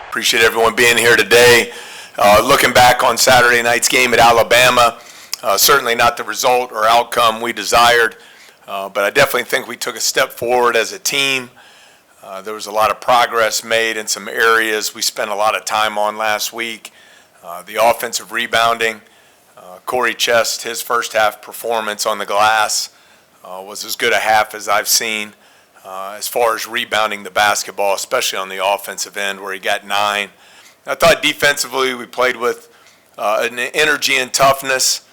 Appreciate everyone being here today. Looking back on Saturday night's game at Alabama, certainly not the result or outcome we desired, but I definitely think we took a step forward as a team. There was a lot of progress made in some areas we spent a lot of time on last week. The offensive rebounding, Corey Chest, his first half performance on the glass was as good a half as I've seen. As far as rebounding the basketball, especially on the offensive end where he got 9. I thought defensively we played with an energy and toughness,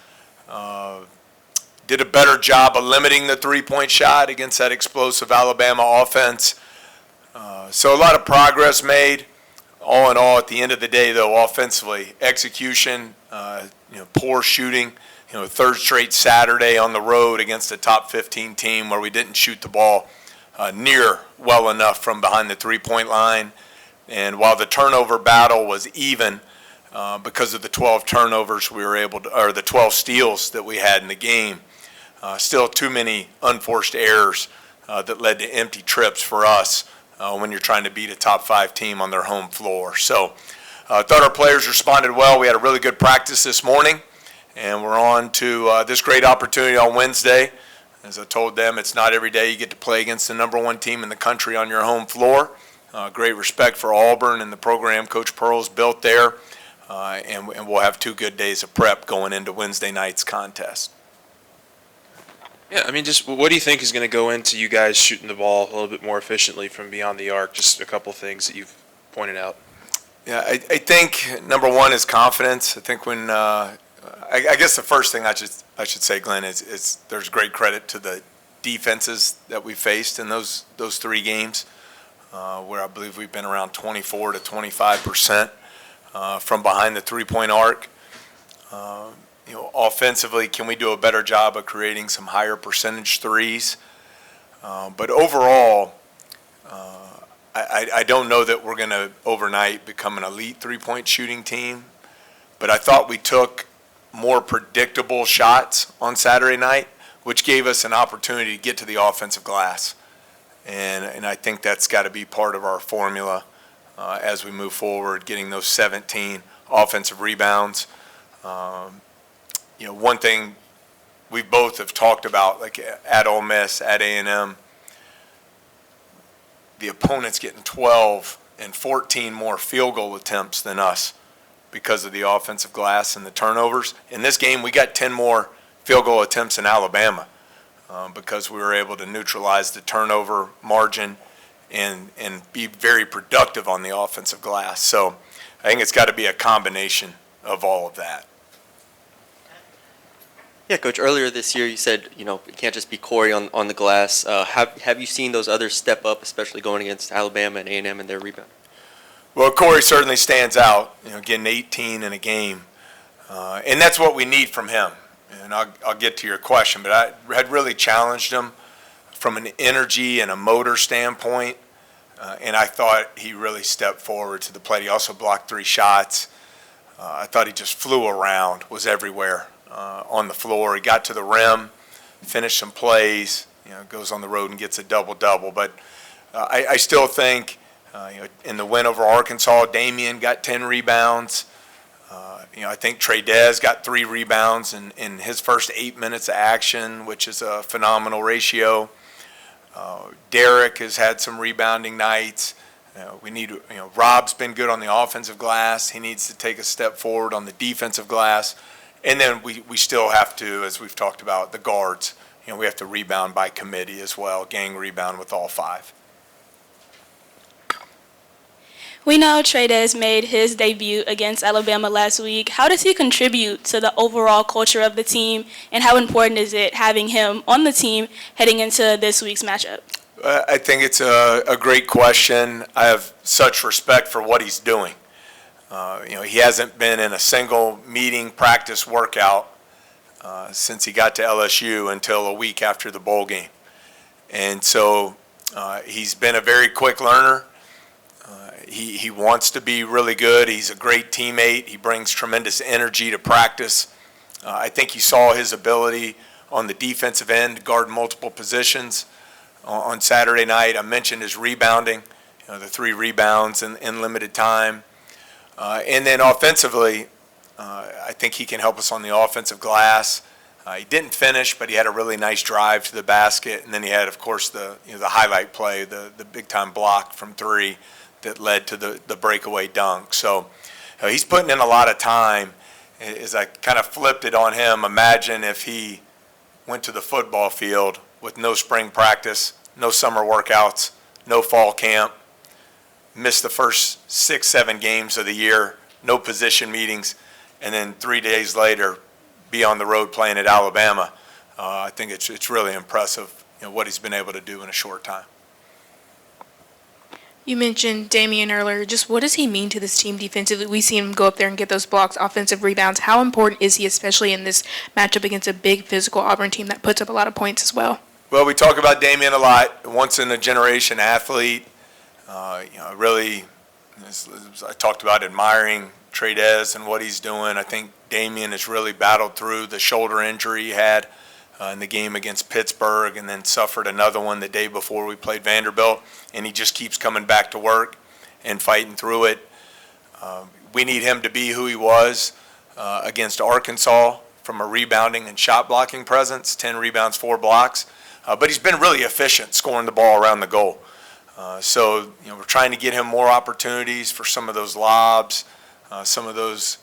did a better job of limiting the three-point shot against that explosive Alabama offense. So a lot of progress made. All in all, at the end of the day, though, offensively, execution, poor shooting, third straight Saturday on the road against a top 15 team where we didn't shoot the ball near well enough from behind the three-point line. And while the turnover battle was even because of the 12 turnovers we were able to, or the 12 steals that we had in the game, still too many unforced errors that led to empty trips for us when you're trying to beat a top 5 team on their home floor. So I thought our players responded well. We had a really good practice this morning, and we're on to this great opportunity on Wednesday. As I told them, it's not every day you get to play against the number 1 team in the country on your home floor. Great respect for Auburn and the program Coach Pearl's built there, and we'll have 2 good days of prep going into Wednesday night's contest. Yeah, I mean, just what do you think is going to go into you guys shooting the ball a little bit more efficiently from beyond the arc? Just a couple things that you've pointed out. Yeah, I think number 1 is confidence. I think when I guess the first thing I should say, Glenn, is there's great credit to the defenses that we faced in those 3 games, where I believe we've been around 24 to 25% from behind the three-point arc. Offensively, can we do a better job of creating some higher percentage threes? But overall, I don't know that we're going to overnight become an elite three-point shooting team, but I thought we took more predictable shots on Saturday night, which gave us an opportunity to get to the offensive glass. And I think that's got to be part of our formula as we move forward, getting those 17 offensive rebounds. One thing we both have talked about, like at Ole Miss, at A&M, the opponent's getting 12 and 14 more field goal attempts than us because of the offensive glass and the turnovers. In this game, we got 10 more field goal attempts in Alabama because we were able to neutralize the turnover margin and be very productive on the offensive glass. So I think it's got to be a combination of all of that. Yeah, Coach, earlier this year you said, it can't just be Corey on the glass. Have you seen those others step up, especially going against Alabama and A&M in their rebound? Well, Corey certainly stands out, getting 18 in a game. And that's what we need from him. And I'll get to your question, but I had really challenged him from an energy and a motor standpoint. And I thought he really stepped forward to the plate. He also blocked 3 shots. I thought he just flew around, was everywhere on the floor. He got to the rim, finished some plays, goes on the road and gets a double-double. But I still think, in the win over Arkansas, Damian got 10 rebounds. I think Trey got 3 rebounds in his first 8 minutes of action, which is a phenomenal ratio. Derek has had some rebounding nights. Rob's been good on the offensive glass. He needs to take a step forward on the defensive glass. And then we still have to, as we've talked about, the guards. We have to rebound by committee as well, gang rebound with all 5. We know Trey made his debut against Alabama last week. How does he contribute to the overall culture of the team, and how important is it having him on the team heading into this week's matchup? I think it's a great question. I have such respect for what he's doing. He hasn't been in a single meeting, practice, workout since he got to LSU until a week after the bowl game. And so he's been a very quick learner. He wants to be really good. He's a great teammate. He brings tremendous energy to practice. I think you saw his ability on the defensive end to guard multiple positions. on Saturday night. I mentioned his rebounding, the 3 rebounds in limited time. And then offensively, I think he can help us on the offensive glass. He didn't finish, but he had a really nice drive to the basket. And then he had, of course, the highlight play, the big-time block from 3 that led to the breakaway dunk. So he's putting in a lot of time. As I kind of flipped it on him, imagine if he went to the football field with no spring practice, no summer workouts, no fall camp, missed the first 6-7 games of the year, no position meetings, and then 3 days later be on the road playing at Alabama. I think it's really impressive, what he's been able to do in a short time. You mentioned Damian earlier. Just what does he mean to this team defensively? We see him go up there and get those blocks, offensive rebounds. How important is he, especially in this matchup against a big physical Auburn team that puts up a lot of points as well? Well, we talk about Damian a lot, once-in-a-generation athlete. Really, as I talked about admiring Trades and what he's doing. I think Damian has really battled through the shoulder injury he had in the game against Pittsburgh, and then suffered another one the day before we played Vanderbilt, and he just keeps coming back to work and fighting through it. We need him to be who he was against Arkansas from a rebounding and shot blocking presence, 10 rebounds, 4 blocks. But he's been really efficient scoring the ball around the goal. So we're trying to get him more opportunities for some of those lobs, some of those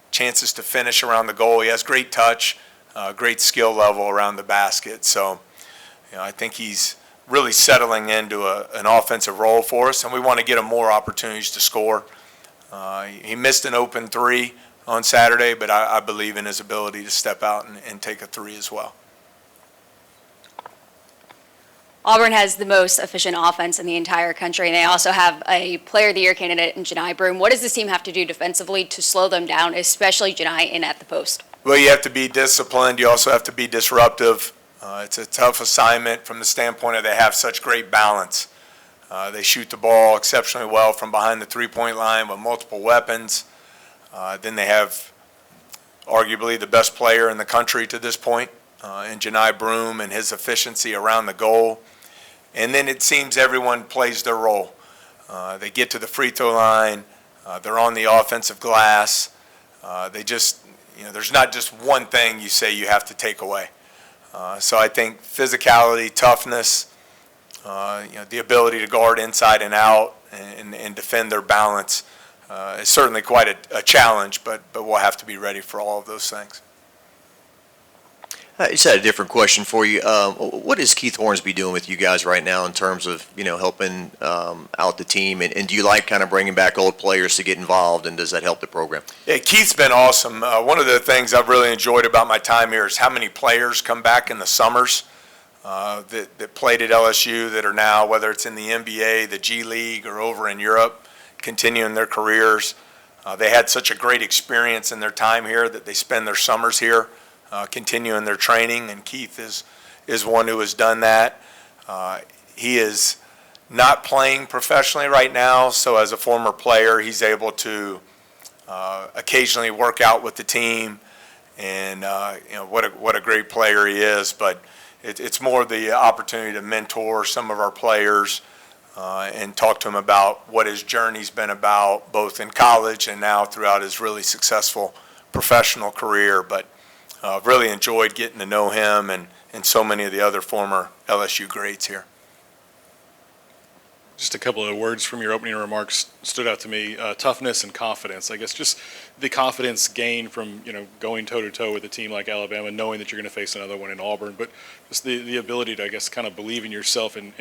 chances to finish around the goal. He has great touch, great skill level around the basket. So I think he's really settling into an offensive role for us, and we want to get him more opportunities to score. He missed an open 3 on Saturday, but I believe in his ability to step out and take a 3 as well. Auburn has the most efficient offense in the entire country, and they also have a Player of the Year candidate in Janai Broome. What does this team have to do defensively to slow them down, especially Janai in at the post? Well, you have to be disciplined. You also have to be disruptive. It's a tough assignment from the standpoint of they have such great balance. They shoot the ball exceptionally well from behind the three-point line with multiple weapons. Then they have arguably the best player in the country to this point in Janai Broome and his efficiency around the goal. And then it seems everyone plays their role. They get to the free throw line. They're on the offensive glass. There's not just one thing you say you have to take away. So I think physicality, toughness, the ability to guard inside and out and defend their balance is certainly quite a challenge, but we'll have to be ready for all of those things. I just had a different question for you. What is Keith Hornsby doing with you guys right now in terms of, helping out the team? And do you like kind of bringing back old players to get involved, and does that help the program? Yeah, Keith's been awesome. One of the things I've really enjoyed about my time here is how many players come back in the summers that played at LSU that are now, whether it's in the NBA, the G League, or over in Europe, continuing their careers. They had such a great experience in their time here that they spend their summers here. Continuing their training, and Keith is one who has done that. He is not playing professionally right now, so as a former player, he's able to occasionally work out with the team, and what a great player he is. But it's more the opportunity to mentor some of our players and talk to him about what his journey's been about, both in college and now throughout his really successful professional career. But really enjoyed getting to know him and so many of the other former LSU greats here. Just a couple of words from your opening remarks stood out to me, toughness and confidence. I guess just the confidence gained from, going toe-to-toe with a team like Alabama, knowing that you're going to face another one in Auburn, but just the ability to, I guess, kind of believe in yourself and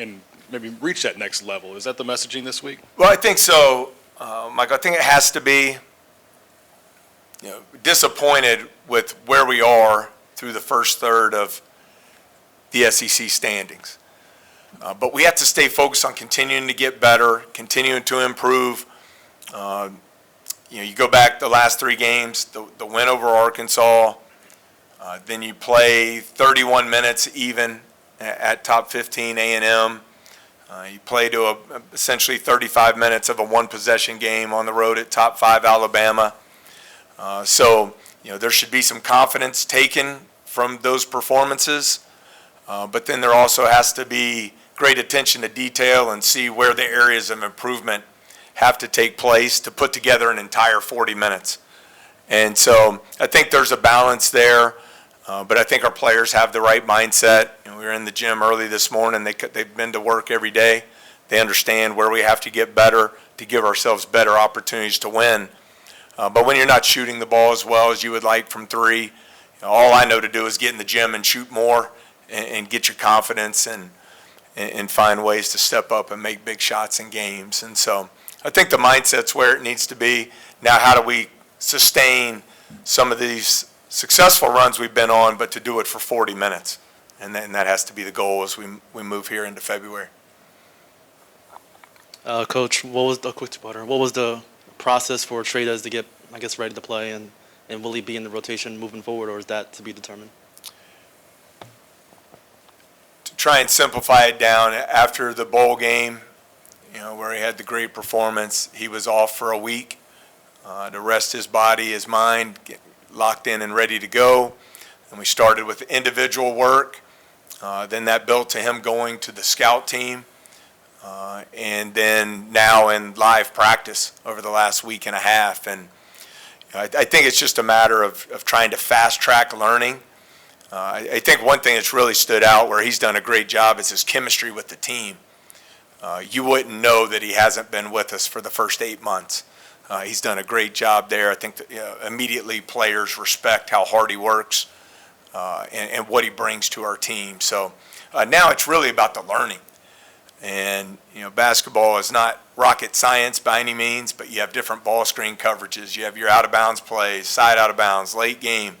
maybe reach that next level. Is that the messaging this week? Well, I think so, Michael. I think it has to be disappointed with where we are through the first third of the SEC standings. But we have to stay focused on continuing to get better, continuing to improve. You go back the last 3 games, the win over Arkansas, then you play 31 minutes even at top 15 A&M. You play to essentially 35 minutes of a one-possession game on the road at top 5 Alabama. So there should be some confidence taken from those performances. But then there also has to be great attention to detail and see where the areas of improvement have to take place to put together an entire 40 minutes. And so I think there's a balance there, but I think our players have the right mindset. We were in the gym early this morning. They've been to work every day. They understand where we have to get better to give ourselves better opportunities to win. But when you're not shooting the ball as well as you would like from three, all I know to do is get in the gym and shoot more and get your confidence and find ways to step up and make big shots in games. And so I think the mindset's where it needs to be. Now, how do we sustain some of these successful runs we've been on, but to do it for 40 minutes? And that has to be the goal as we move here into February. Coach, what was the process for Trades to get, I guess, ready to play, and will he be in the rotation moving forward, or is that to be determined? To try and simplify it down, after the bowl game, where he had the great performance, he was off for a week to rest his body, his mind, get locked in and ready to go. And we started with individual work. Then that built to him going to the scout team. And then now in live practice over the last week and a half. And I think it's just a matter of trying to fast track learning. I think one thing that's really stood out where he's done a great job is his chemistry with the team. You wouldn't know that he hasn't been with us for the first 8 months. He's done a great job there. I think that immediately players respect how hard he works and what he brings to our team. So now it's really about the learning. And, basketball is not rocket science by any means, but you have different ball screen coverages. You have your out-of-bounds plays, side out-of-bounds, late game,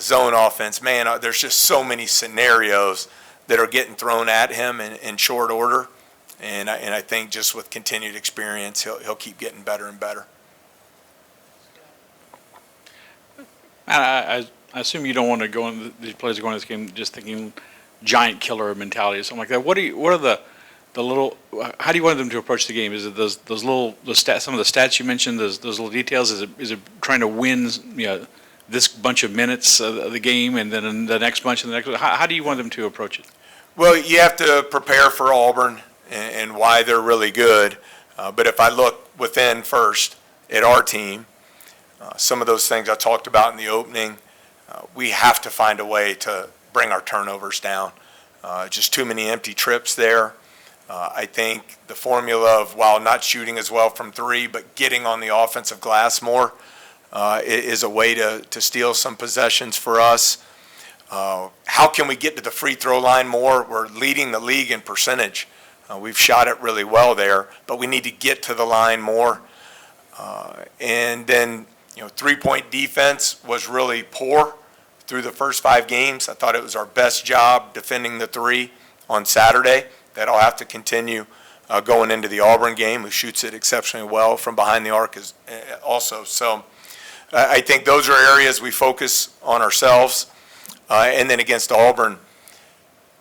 zone offense. Man, there's just so many scenarios that are getting thrown at him in short order. And I think just with continued experience, he'll keep getting better and better. I assume you don't want to go in, these players are going to this game just thinking giant killer mentality or something like that. What are the little, how do you want them to approach the game? Is it those little, some of the stats you mentioned, those little details? Is it trying to win, this bunch of minutes of the game and then the next bunch and the next? How do you want them to approach it? Well, you have to prepare for Auburn and why they're really good. But if I look within first at our team, some of those things I talked about in the opening, we have to find a way to bring our turnovers down. Just too many empty trips there. I think the formula of, while not shooting as well from three, but getting on the offensive glass more is a way to steal some possessions for us. How can we get to the free throw line more? We're leading the league in percentage. We've shot it really well there, but we need to get to the line more. And then, three-point defense was really poor through the first 5 games. I thought it was our best job defending the three on Saturday. That'll have to continue going into the Auburn game, who shoots it exceptionally well from behind the arc also. So I think those are areas we focus on ourselves. And then against Auburn,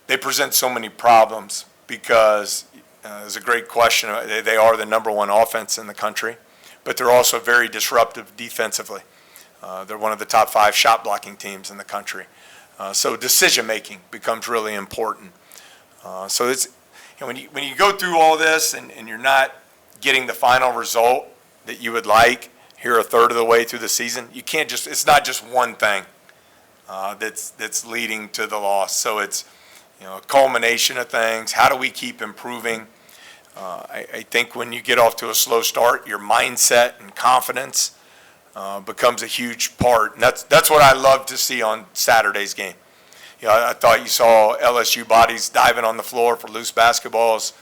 they present so many problems because there's a great question. They are the #1 offense in the country, but they're also very disruptive defensively. They're one of the top 5 shot blocking teams in the country. So decision-making becomes really important. So it's, when you go through all this and you're not getting the final result that you would like here a third of the way through the season, you can't just, it's not just one thing that's leading to the loss. So it's, a culmination of things. How do we keep improving? I think when you get off to a slow start, your mindset and confidence becomes a huge part. And that's what I love to see on Saturday's game. I thought you saw LSU bodies diving on the floor for loose basketballs,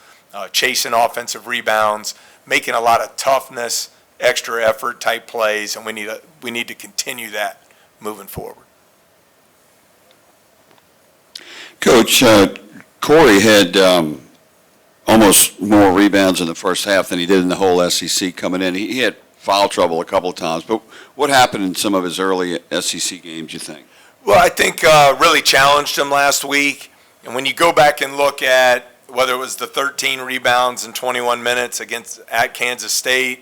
chasing offensive rebounds, making a lot of toughness, extra effort type plays, and we need to continue that moving forward. Coach, Corey had almost more rebounds in the first half than he did in the whole SEC coming in. He had foul trouble a couple of times, but what happened in some of his early SEC games, you think? Well, I think really challenged him last week. And when you go back and look at whether it was the 13 rebounds in 21 minutes at Kansas State,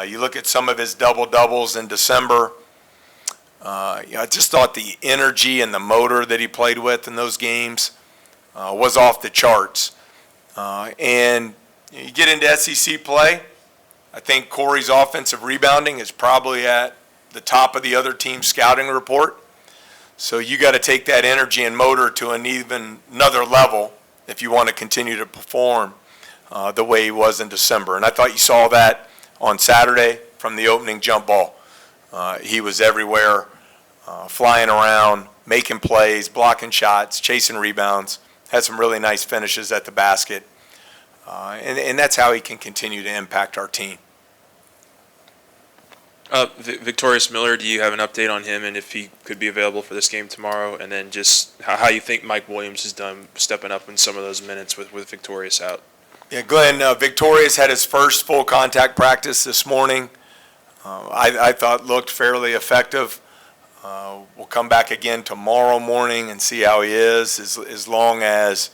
you look at some of his double-doubles in December, I just thought the energy and the motor that he played with in those games was off the charts. And you get into SEC play, I think Corey's offensive rebounding is probably at the top of the other team's scouting report. So you got to take that energy and motor to another level if you want to continue to perform the way he was in December. And I thought you saw that on Saturday from the opening jump ball. He was everywhere, flying around, making plays, blocking shots, chasing rebounds, had some really nice finishes at the basket. And that's how he can continue to impact our team. Victorious Miller, do you have an update on him and if he could be available for this game tomorrow? And then just how you think Mike Williams has done stepping up in some of those minutes with Victorious out? Yeah, Glenn, Victorious had his first full contact practice this morning. I thought looked fairly effective. We'll come back again tomorrow morning and see how he is. As long as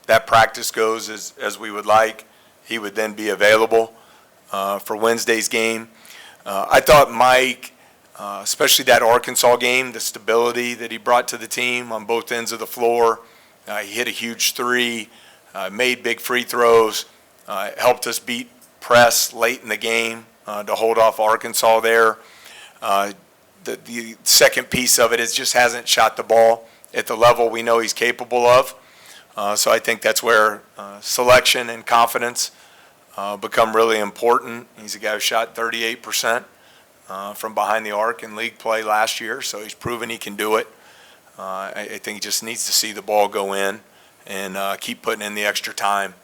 that practice goes as we would like, he would then be available for Wednesday's game. I thought Mike, especially that Arkansas game, the stability that he brought to the team on both ends of the floor, he hit a huge three, made big free throws, helped us beat press late in the game to hold off Arkansas there. The second piece of it is just hasn't shot the ball at the level we know he's capable of. So I think that's where selection and confidence become really important. He's a guy who shot 38% from behind the arc in league play last year, so he's proven he can do it. I think he just needs to see the ball go in and keep putting in the extra time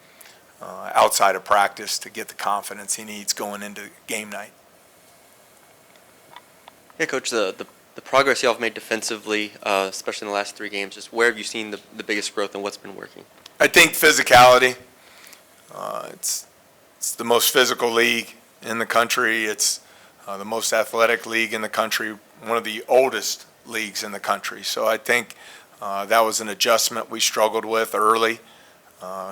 outside of practice to get the confidence he needs going into game night. Yeah, Coach, the progress y'all have made defensively, especially in the last 3 games, just where have you seen the biggest growth and what's been working? I think physicality. It's the most physical league in the country. It's the most athletic league in the country, one of the oldest leagues in the country. So I think that was an adjustment we struggled with early.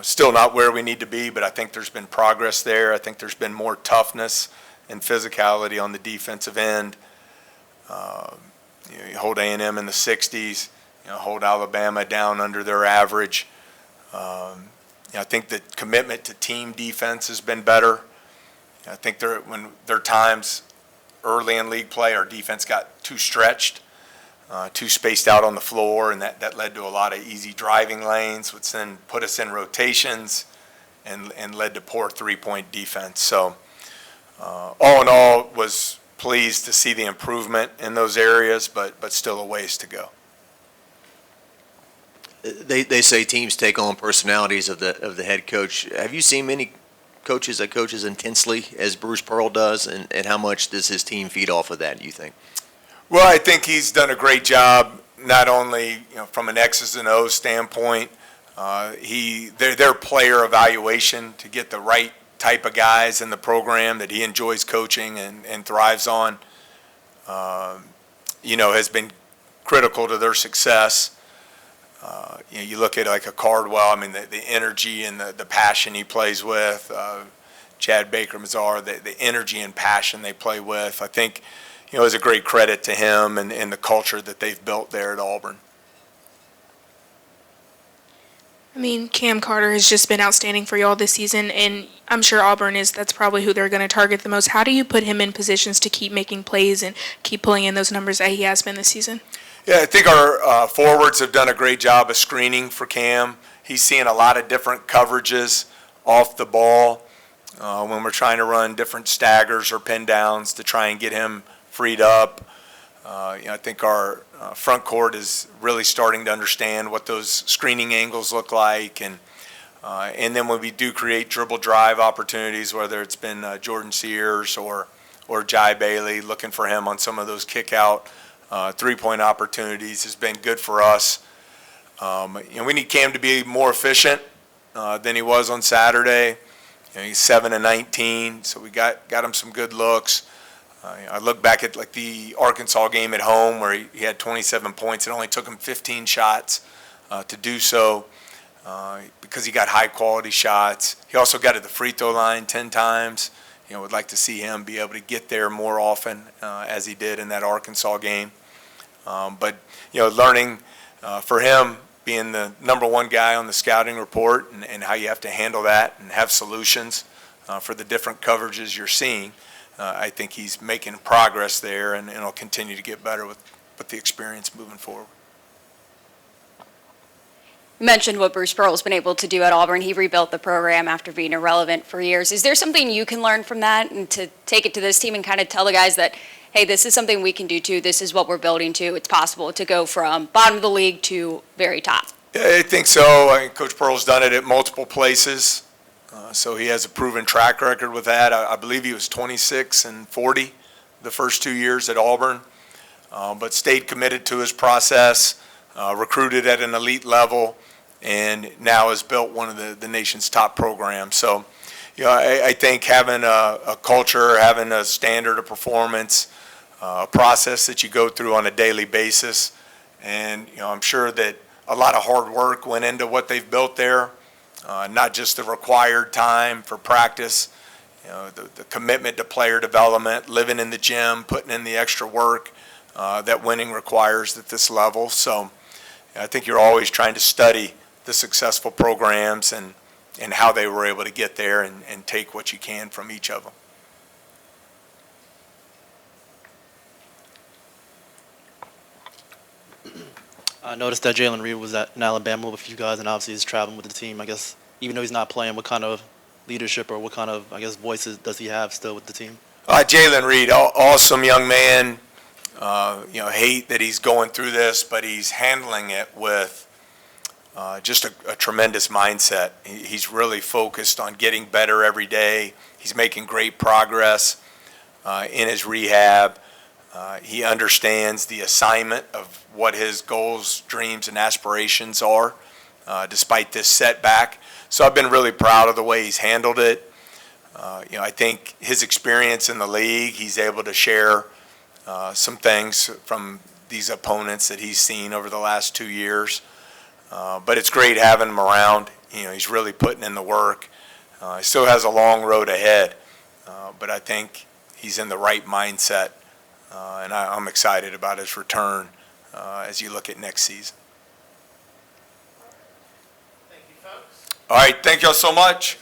Still not where we need to be, but I think there's been progress there. I think there's been more toughness and physicality on the defensive end. You hold A&M in the 60s, hold Alabama down under their average. I think the commitment to team defense has been better. I think when there are times early in league play, our defense got too stretched, too spaced out on the floor, and that led to a lot of easy driving lanes, which then put us in rotations and led to poor three-point defense. So all in all, was pleased to see the improvement in those areas, but still a ways to go. They say teams take on personalities of the head coach. Have you seen many coaches that coach as intensely as Bruce Pearl does, and how much does his team feed off of that, do you think? Well, I think he's done a great job, not only from an X's and O's standpoint. Their player evaluation to get the right type of guys in the program that he enjoys coaching and thrives on, has been critical to their success. You look at like a Cardwell, the energy and the passion he plays with, Chad Baker-Mazar, the energy and passion they play with, I think, is a great credit to him and the culture that they've built there at Auburn. Cam Carter has just been outstanding for y'all this season, and I'm sure that's probably who they're going to target the most. How do you put him in positions to keep making plays and keep pulling in those numbers that he has been this season? Yeah, I think our forwards have done a great job of screening for Cam. He's seeing a lot of different coverages off the ball when we're trying to run different staggers or pin downs to try and get him freed up. I think our front court is really starting to understand what those screening angles look like, and then when we do create dribble drive opportunities, whether it's been Jordan Sears or Jai Bailey, looking for him on some of those kick out three-point opportunities has been good for us. We need Cam to be more efficient than he was on Saturday. He's 7-19, so we got him some good looks. I look back at like the Arkansas game at home where he had 27 points. It only took him 15 shots to do so because he got high-quality shots. He also got to the free throw line 10 times. Would like to see him be able to get there more often as he did in that Arkansas game. But learning for him being the number one guy on the scouting report and how you have to handle that and have solutions for the different coverages you're seeing. I think he's making progress there, and will continue to get better with the experience moving forward. You mentioned what Bruce Pearl's been able to do at Auburn. He rebuilt the program after being irrelevant for years. Is there something you can learn from that and to take it to this team and kind of tell the guys that, hey, this is something we can do too, this is what we're building to, it's possible to go from bottom of the league to very top? Yeah, I think so. I think Coach Pearl's done it at multiple places, so he has a proven track record with that. I believe he was 26-40 the first 2 years at Auburn, but stayed committed to his process, recruited at an elite level, and now has built one of the nation's top programs. So, I think having a culture, having a standard of performance, a process that you go through on a daily basis, and I'm sure that a lot of hard work went into what they've built there, not just the required time for practice, the commitment to player development, living in the gym, putting in the extra work that winning requires at this level. So I think you're always trying to study the successful programs and how they were able to get there and take what you can from each of them. I noticed that Jalen Reed was in Alabama with you guys, and obviously he's traveling with the team. I guess even though he's not playing, what kind of leadership or what kind of, voices does he have still with the team? Jalen Reed, awesome young man. Hate that he's going through this, but he's handling it with just a tremendous mindset. He's really focused on getting better every day. He's making great progress in his rehab. He understands the assignment of what his goals, dreams, and aspirations are, despite this setback. So I've been really proud of the way he's handled it. I think his experience in the league, he's able to share some things from these opponents that he's seen over the last 2 years. But it's great having him around. He's really putting in the work. He still has a long road ahead, but I think he's in the right mindset, and I'm excited about his return as you look at next season. Thank you, folks. All right, thank y'all so much.